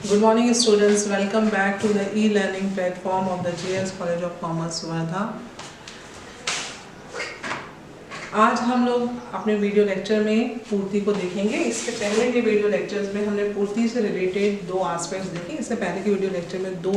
Good morning students, welcome back to the e-learning platform of the JS College of Commerce Wardha. आज हम लोग अपने video lecture में पूर्ति को देखेंगे। इसके पहले के वीडियो लेक्चर्स में हमने पूर्ति से रिलेटेड दो एस्पेक्ट्स देखे। इससे पहले के वीडियो लेक्चर में दो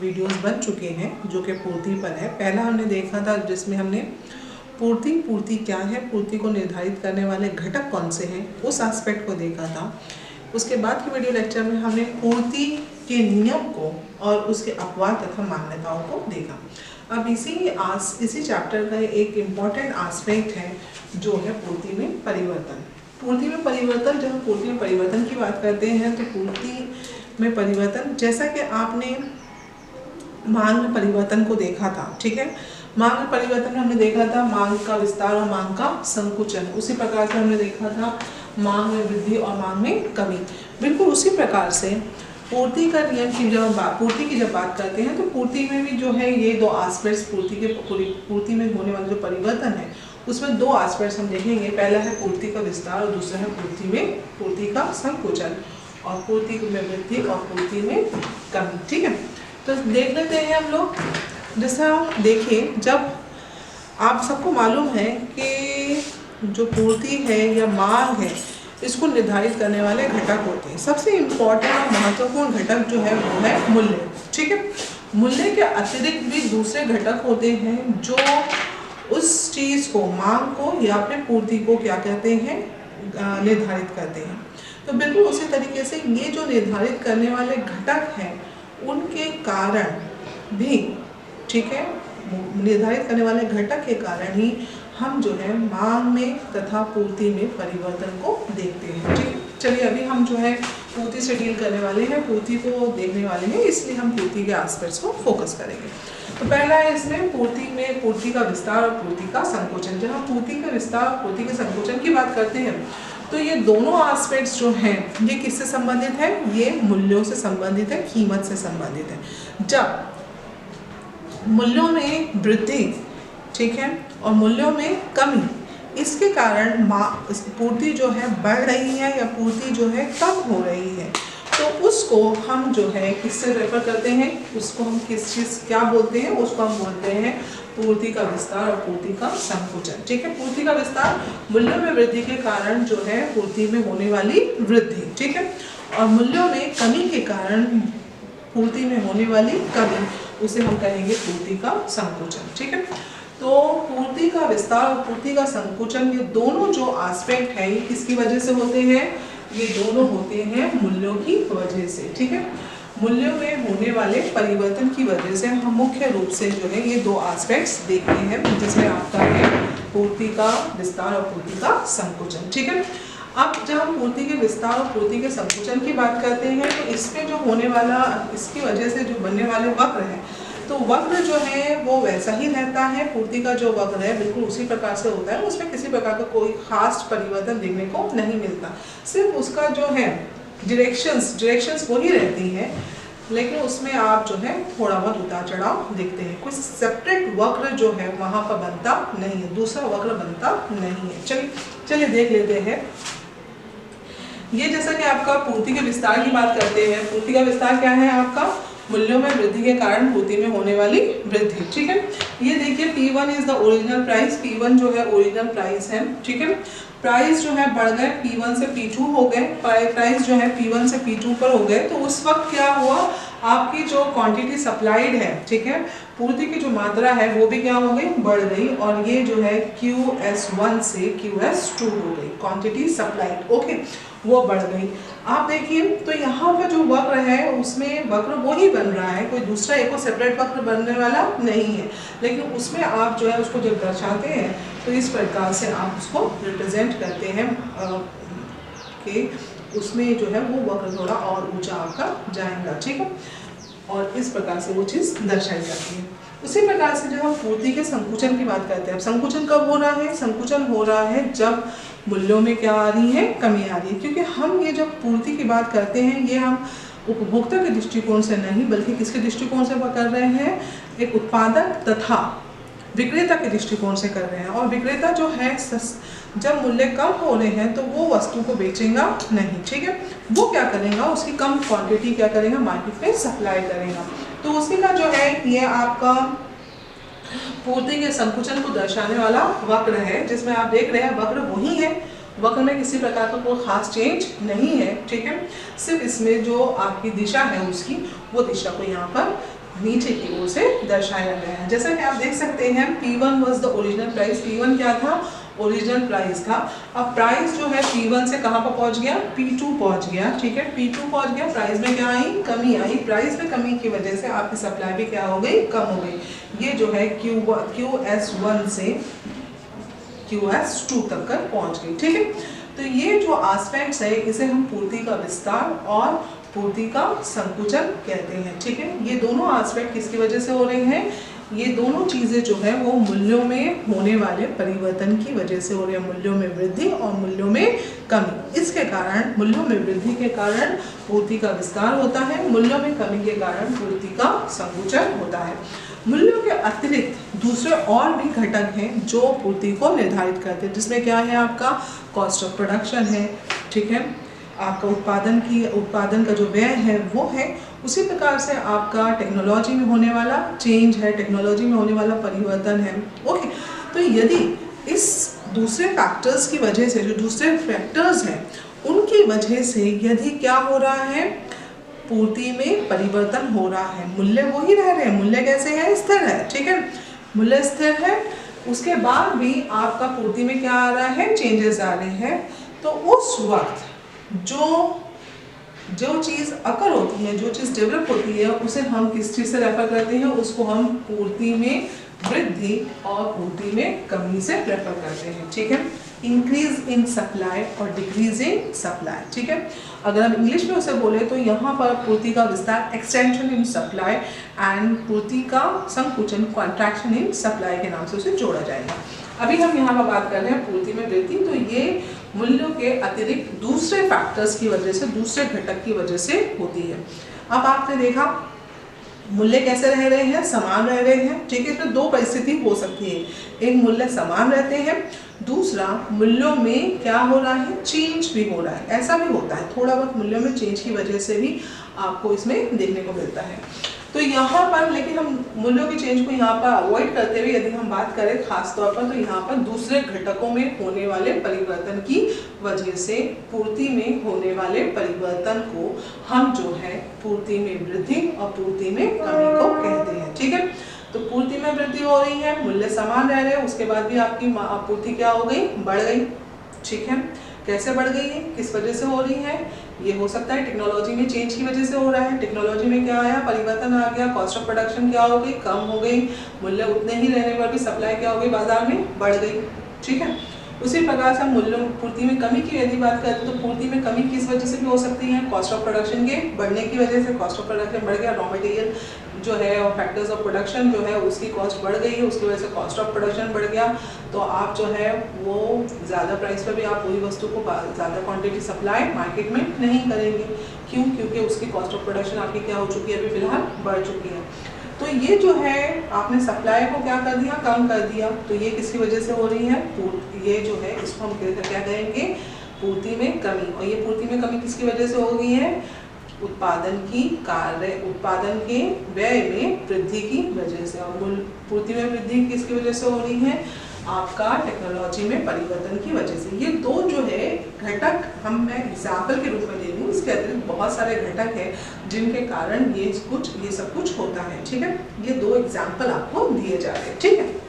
वीडियोस बन चुके हैं जो कि पूर्ति पर है। पहला हमने देखा था जिसमें हमने पूर्ति क्या है, पूर्ति को निर्धारित करने वाले घटक कौन से हैं, उस एस्पेक्ट को देखा था। उसके बाद के वीडियो लेक्चर में हमने पूर्ति के नियम को और उसके अपवाद तथा मान्यताओं को देखा। अब इसी चैप्टर का एक इम्पॉर्टेंट एस्पेक्ट है जो है पूर्ति में परिवर्तन। पूर्ति में परिवर्तन, जब हम पूर्ति में परिवर्तन की बात करते हैं तो पूर्ति में परिवर्तन, जैसा कि आपने मांग में परिवर्तन को देखा था, ठीक है। मांग में परिवर्तन में हमने देखा था मांग का विस्तार और मांग का संकुचन। उसी प्रकार से हमने देखा था मांग में वृद्धि और मांग में कमी। बिल्कुल उसी प्रकार से पूर्ति का नियम की पूर्ति की जब बात करते हैं तो पूर्ति में भी जो है ये दो एस्पेक्ट्स, पूर्ति में होने वाले जो परिवर्तन है उसमें दो एस्पेक्ट्स हम देखेंगे। पहला है पूर्ति का विस्तार और दूसरा है पूर्ति का संकुचन, और पूर्ति में वृद्धि और पूर्ति में कमी, ठीक है। तो देख लेते हैं हम लोग। जैसा देखिए, जब आप सबको मालूम है कि जो पूर्ति है या मांग है इसको निर्धारित करने वाले घटक होते हैं। सबसे इम्पोर्टेंट और महत्वपूर्ण घटक जो है वो है मूल्य, ठीक है। मूल्य के अतिरिक्त भी दूसरे घटक होते हैं जो उस चीज़ को, मांग को या फिर पूर्ति को क्या कहते हैं, निर्धारित करते हैं। तो बिल्कुल उसी तरीके से ये जो निर्धारित करने वाले घटक हैं उनके कारण भी, ठीक है, निर्धारित करने वाले घटक के कारण ही हम जो है मांग में तथा पूर्ति में परिवर्तन को देखते हैं, ठीक है। चलिए अभी हम जो है पूर्ति से डील करने वाले हैं, पूर्ति को देखने वाले हैं, इसलिए हम पूर्ति के एस्पेक्ट्स को फोकस करेंगे। तो पहला है इसमें पूर्ति का विस्तार और पूर्ति का संकुचन। जब हम पूर्ति का विस्तार और पूर्ति के संकुचन की बात करते हैं तो ये दोनों एस्पेक्ट्स जो हैं ये किससे संबंधित है, ये मूल्यों से संबंधित है, कीमत से संबंधित है। जब मूल्यों में वृद्धि, ठीक है, और मूल्यों में कमी, इसके कारण पूर्ति जो है बढ़ रही है या पूर्ति जो है कम हो रही है, तो उसको हम जो है किससे रेफर करते हैं, उसको हम किस चीज़ क्या बोलते हैं, उसको हम बोलते हैं पूर्ति का विस्तार और पूर्ति का संकुचन, ठीक है। पूर्ति का विस्तार मूल्यों में वृद्धि के कारण जो है पूर्ति में होने वाली वृद्धि, ठीक है, और मूल्यों में कमी के कारण पूर्ति में होने वाली कमी, उसे हम कहेंगे पूर्ति का संकुचन, ठीक है। तो पूर्ति का विस्तार और पूर्ति का संकुचन, ये दोनों जो एस्पेक्ट है ये किसकी वजह से होते हैं, ये दोनों होते हैं मूल्यों की वजह से, ठीक है। मूल्यों में होने वाले परिवर्तन की वजह से हम मुख्य रूप से जो है ये दो एस्पेक्ट्स देखते हैं, जिसमें आपका है पूर्ति का विस्तार और पूर्ति का संकुचन, ठीक है। अब जब हम पूर्ति के विस्तार और पूर्ति के संकुचन की बात करते हैं तो इसमें जो होने वाला, इसकी वजह से जो बनने वाले वक्र हैं, तो वक्र जो है वो वैसा ही रहता है। पूर्ति का जो वक्र है बिल्कुल उसी प्रकार से होता है, उसमें किसी प्रकार का कोई खास परिवर्तन देखने को नहीं मिलता। सिर्फ उसका जो है डायरेक्शंस वही रहती हैं, लेकिन उसमें आप जो है थोड़ा बहुत उतार चढ़ाव देखते हैं। कोई सेपरेट वक्र जो है वहाँ पर बनता नहीं है, दूसरा वक्र बनता नहीं है। चलिए देख लेते हैं। ये जैसा कि आपका पूर्ति के विस्तार की बात करते हैं, पूर्ति का विस्तार क्या है आपका, मूल्यों में वृद्धि के कारण पूर्ति में होने वाली वृद्धि, ठीक है। ये देखिए P1 is the original price, P1 जो है ओरिजिनल प्राइस है, ठीक है। प्राइस जो है बढ़ गए, P1 से P2 हो गए, प्राइस जो है P1 से P2 पर हो गए, तो उस वक्त क्या हुआ, आपकी जो क्वांटिटी सप्लाइड है, ठीक है, पूर्ति की जो मात्रा है वो भी क्या हो गई, बढ़ गई, और ये जो है QS1 से QS2 हो गई, क्वांटिटी सप्लाइड, ओके, वो बढ़ गई। आप देखिए तो यहाँ पर जो वक्र है उसमें वक्र वही बन रहा है, कोई दूसरा एक सेपरेट वक्र बनने वाला नहीं है, लेकिन उसमें आप जो है उसको जब दर्शाते हैं तो इस प्रकार से आप उसको रिप्रेजेंट करते हैं कि उसमें जो है वो वक्र थोड़ा और ऊंचा आपका जाएगा, ठीक है, और इस प्रकार से वो चीज़ दर्शाई जाती है। उसी प्रकार से जब हम पूर्ति के संकुचन की बात करते हैं, अब संकुचन कब हो रहा है, संकुचन हो रहा है जब मूल्यों में क्या आ रही है, कमी आ रही है। क्योंकि हम ये जब पूर्ति की बात करते हैं ये हम उपभोक्ता के दृष्टिकोण से नहीं बल्कि किसके दृष्टिकोण से कर रहे हैं, एक उत्पादक तथा विक्रेता के दृष्टिकोण से कर रहे हैं। और विक्रेता जो है जब मूल्य कम हो रहे हैं तो वो वस्तु को बेचेगा नहीं, ठीक है, वो क्या करेगा, उसकी कम क्वांटिटी क्या करेगा, मार्केट में सप्लाई करेगा। तो उसी का जो है ये आपका पूर्ति के संकुचन को दर्शाने वाला वक्र है, जिसमें आप देख रहे हैं वक्र वही है, वक्र में किसी प्रकार का कोई खास चेंज नहीं है, ठीक है, सिर्फ इसमें जो आपकी दिशा है उसकी वो दिशा को यहाँ पर नीचे की ओर से दर्शाया गया है। जैसा कि आप देख सकते हैं P1 was the original price, P1 क्या था, ओरिजिनल प्राइस था। अब प्राइस जो है P1 से कहाँ पर पहुँच गया, P2 पहुँच गया, ठीक है, P2 पहुँच गया, प्राइस में क्या आई, कमी आई, प्राइस में कमी की वजह से आपकी सप्लाई भी क्या हो गई, कम हो गई। ये जो है QS1 से QS2 तक कर पहुँच गई, ठीक है। तो ये जो एस्पेक्ट्स है इसे हम पूर्ति का विस्तार और पूर्ति का संकुचन कहते हैं, ठीक है। ये दोनों एस्पेक्ट किसकी वजह से हो रहे हैं, ये दोनों चीज़ें जो है वो मूल्यों में होने वाले परिवर्तन की वजह से हो रही है, मूल्यों में वृद्धि और मूल्यों में कमी। इसके कारण मूल्यों में वृद्धि के कारण पूर्ति का विस्तार होता है, मूल्यों में कमी के कारण पूर्ति का संकुचन होता है। मूल्यों के अतिरिक्त दूसरे और भी घटक हैं जो पूर्ति को निर्धारित करते हैं, जिसमें क्या है, आपका कॉस्ट ऑफ प्रोडक्शन है, ठीक है, आपका उत्पादन का जो व्यय है वो है। उसी प्रकार से आपका टेक्नोलॉजी में होने वाला चेंज है, टेक्नोलॉजी में होने वाला परिवर्तन है, ओके। तो यदि इस दूसरे फैक्टर्स की वजह से, जो दूसरे फैक्टर्स हैं उनकी वजह से यदि क्या हो रहा है, पूर्ति में परिवर्तन हो रहा है, मूल्य वही रह रहे हैं, मूल्य कैसे है, स्थिर है, ठीक है, मूल्य स्थिर है, उसके बाद भी आपका पूर्ति में क्या आ रहा है, चेंजेस आ रहे हैं, तो उस वक्त जो चीज़ अकर होती है, जो चीज़ डेवलप होती है, उसे हम किस चीज़ से रेफर करते हैं, उसको हम पूर्ति में वृद्धि और पूर्ति में कमी से रेफर करते हैं, ठीक है। इंक्रीज इन सप्लाई और डिक्रीज इन सप्लाई, ठीक है। अगर हम इंग्लिश में उसे बोले तो यहाँ पर पूर्ति का विस्तार एक्सटेंशन इन सप्लाई एंड पूर्ति का संकुचन कॉन्ट्रैक्शन इन सप्लाई के नाम से उसे जोड़ा जाएगा। अभी हम यहाँ पर बात कर रहे हैं पूर्ति में वृद्धि, तो ये मूल्यों के अतिरिक्त दूसरे फैक्टर्स की वजह से, दूसरे घटक की वजह से होती है। अब आपने देखा मूल्य कैसे रह रहे हैं, समान रह रहे हैं, ठीक है। इसमें दो परिस्थिति हो सकती है, एक मूल्य समान रहते हैं, दूसरा मूल्यों में क्या हो रहा है, चेंज भी हो रहा है। ऐसा भी होता है, थोड़ा बहुत मूल्यों में चेंज की वजह से भी आपको इसमें देखने को मिलता है। तो यहाँ पर लेकिन हम मूल्यों की चेंज को यहाँ पर अवॉइड करते हुए यदि हम बात करें खास तौर पर, तो यहाँ पर दूसरे घटकों में होने वाले परिवर्तन की वजह से पूर्ति में होने वाले परिवर्तन को हम जो है पूर्ति में वृद्धि और पूर्ति में कमी को कहते हैं, ठीक है। तो पूर्ति में वृद्धि हो रही है, मूल्य समान रह रहे हैं, उसके बाद भी आपकी आपूर्ति क्या हो गई, बढ़ गई, ठीक है। कैसे बढ़ गई है, किस वजह से हो रही है, ये हो सकता है टेक्नोलॉजी में चेंज की वजह से हो रहा है। टेक्नोलॉजी में क्या आया, परिवर्तन आ गया, कॉस्ट ऑफ प्रोडक्शन क्या हो गई, कम हो गई, मूल्य उतने ही रहने पर भी सप्लाई क्या हो गई, बाजार में बढ़ गई, ठीक है। उसी प्रकार से हम मूल्य पूर्ति में कमी की यदि बात करें तो पूर्ति में कमी किस वजह से भी हो सकती है, कॉस्ट ऑफ प्रोडक्शन के बढ़ने की वजह से, कॉस्ट ऑफ प्रोडक्शन बढ़ गया, रॉ मटेरियल जो है और फैक्टर्स ऑफ प्रोडक्शन जो है उसकी कॉस्ट बढ़ गई है, उसकी वजह से कॉस्ट ऑफ प्रोडक्शन बढ़ गया, तो आप जो है वो ज़्यादा प्राइस पर भी आप पूरी वस्तु को ज़्यादा क्वांटिटी सप्लाई मार्केट में नहीं करेंगे। क्यों, क्योंकि उसकी कॉस्ट ऑफ प्रोडक्शन आपकी क्या हो चुकी है, अभी फिलहाल बढ़ चुकी है। तो ये जो है आपने सप्लाई को क्या कर दिया, कम कर दिया, तो ये किसकी वजह से हो रही है, ये जो है इसको हम क्या कहेंगे, पूर्ति में कमी। और ये पूर्ति में कमी किसकी वजह से हो गई है, उत्पादन के व्यय में वृद्धि की वजह से। और पूर्ति में वृद्धि किसकी वजह से हो रही है, आपका टेक्नोलॉजी में परिवर्तन की वजह से। ये दो जो है घटक मैं एग्जाम्पल के रूप में ले लूँ, इसके अतिरिक्त बहुत सारे घटक हैं जिनके कारण ये सब कुछ होता है, ठीक है। ये दो एग्जाम्पल आपको दिए जा रहे हैं, ठीक है।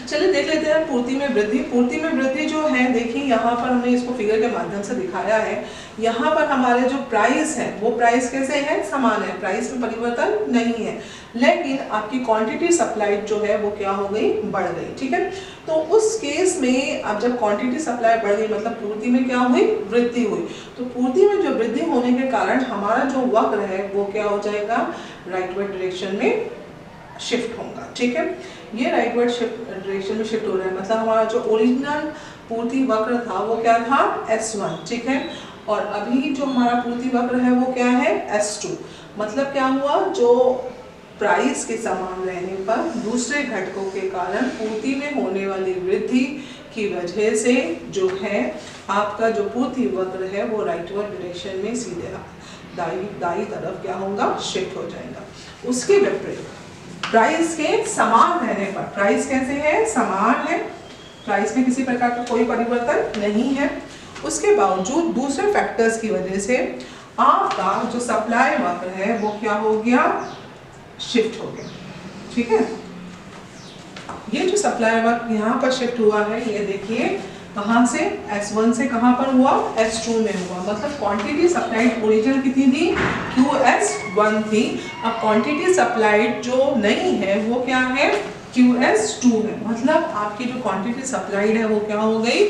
चलिए देख लेते हैं पूर्ति में वृद्धि। पूर्ति में वृद्धि जो है, देखिए यहाँ पर हमने इसको फिगर के माध्यम से दिखाया है। यहाँ पर हमारे जो प्राइस है वो प्राइस कैसे है, समान है, प्राइस में परिवर्तन नहीं है, लेकिन आपकी क्वांटिटी सप्लाई जो है वो क्या हो गई, बढ़ गई, ठीक है। तो उस केस में अब जब क्वांटिटी सप्लाई बढ़ गई मतलब पूर्ति में क्या हुई, वृद्धि हुई। तो पूर्ति में जो वृद्धि होने के कारण हमारा जो वक्र है वो क्या हो जाएगा, राइटवर्ड डायरेक्शन में शिफ्ट होगा, ठीक है। ये राइटवर्ड डायरेक्शन में शिफ्ट हो रहा है, मतलब हमारा जो ओरिजिनल पूर्ति वक्र था वो क्या था, S1, ठीक है। और अभी जो हमारा पूर्ति वक्र है वो क्या है, S2। मतलब क्या हुआ, जो प्राइस के समान रहने पर दूसरे घटकों के कारण पूर्ति में होने वाली वृद्धि की वजह से जो है आपका जो पूर्ति वक्र है वो राइटवर्ड डायरेक्शन में सीधे दाई तरफ क्या होगा, शिफ्ट हो जाएगा। उसके विपरीत प्राइस के समान रहने पर, प्राइस कैसे है, समान है, प्राइस में किसी प्रकार का कोई परिवर्तन नहीं है, उसके बावजूद दूसरे फैक्टर्स की वजह से आपका जो सप्लाई वक्र है वो क्या हो गया, शिफ्ट हो गया। ठीक है, ये जो सप्लाई वक्र यहाँ पर शिफ्ट हुआ है, ये देखिए कहाँ से, S1 से कहाँ पर हुआ, S2 में हुआ। मतलब क्वांटिटी सप्लाइड ओरिजिनल कितनी थी, QS1 थी। अब क्वांटिटी सप्लाइड जो नहीं है वो क्या है, QS2 है। मतलब आपकी जो क्वांटिटी सप्लाइड है वो क्या हो गई,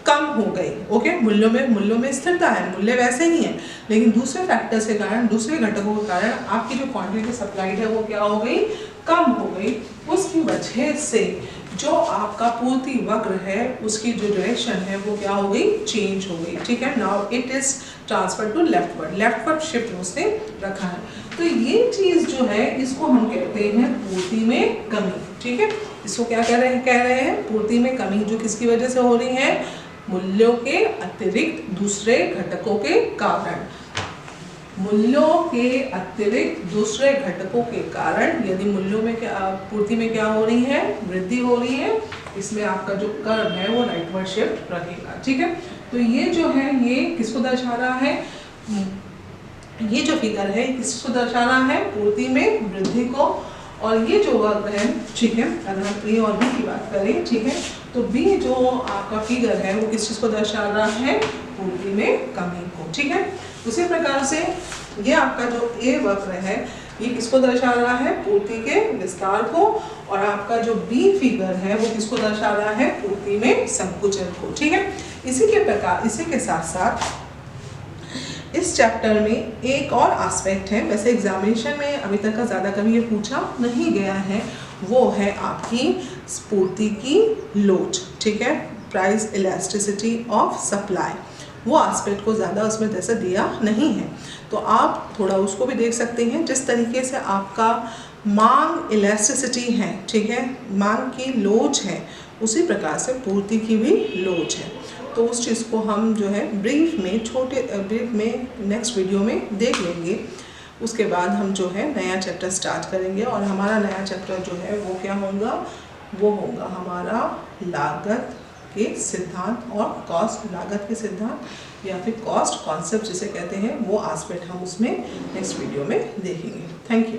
कम हो गई। ओके, मूल्यों में स्थिरता है, मूल्य वैसे ही है, लेकिन दूसरे फैक्टर्स के कारण, दूसरे घटकों के कारण आपकी जो क्वांटिटी सप्लाइड है वो क्या हो गई, कम हो गई। उसकी वजह से जो आपका पूर्ति वक्र है उसकी जो डायरेक्शन है वो क्या हो गई, चेंज हो गई। ठीक है, now it is transfer to leftward shift उसने रखा है। तो ये चीज जो है इसको हम कहते हैं पूर्ति में कमी। ठीक है, इसको क्या कह रहे हैं पूर्ति में कमी, जो किसकी वजह से हो रही है, मूल्यों के अतिरिक्त दूसरे घटकों के कारण। मूल्यों के अतिरिक्त दूसरे घटकों के कारण यदि मूल्यों में क्या, पूर्ति में क्या हो रही है, वृद्धि हो रही है, इसमें आपका जो कर्व है वो राइटवर्ड शिफ्ट रहेगा। ठीक है, तो ये जो है ये किसको दर्शा रहा है, ये जो फिगर है किसको दर्शा रहा है, पूर्ति में वृद्धि को। और ये जो वक्र है, ठीक है, अगर हम ए और बी की बात करें, ठीक है, तो बी जो आपका फिगर है वो किस चीज को दर्शा रहा है, पूर्ति में कमी को। ठीक है, उसी प्रकार से ये आपका जो ए वक्र है ये किसको दर्शा रहा है, पूर्ति के विस्तार को। और आपका जो बी फिगर है वो किसको दर्शा रहा है, पूर्ति में संकुचन को। ठीक है, इसी के साथ साथ इस चैप्टर में एक और एस्पेक्ट है, वैसे एग्जामिनेशन में अभी तक का ज़्यादा कभी ये पूछा नहीं गया है, वो है आपकी पूर्ति की लोच। ठीक है, प्राइस इलास्टिसिटी ऑफ सप्लाई, वो एस्पेक्ट को ज़्यादा उसमें जैसे दिया नहीं है, तो आप थोड़ा उसको भी देख सकते हैं। जिस तरीके से आपका मांग इलास्टिसिटी है, ठीक है, मांग की लोच है, उसी प्रकार से पूर्ति की भी लोच है। तो उस चीज़ को हम जो है ब्रीफ में नेक्स्ट वीडियो में देख लेंगे। उसके बाद हम जो है नया चैप्टर स्टार्ट करेंगे, और हमारा नया चैप्टर जो है वो क्या होगा, वो होगा हमारा लागत के सिद्धांत और कॉस्ट, लागत के सिद्धांत या फिर कॉस्ट कॉन्सेप्ट जिसे कहते हैं, वो एस्पेक्ट हम उसमें नेक्स्ट वीडियो में देखेंगे। Thank you.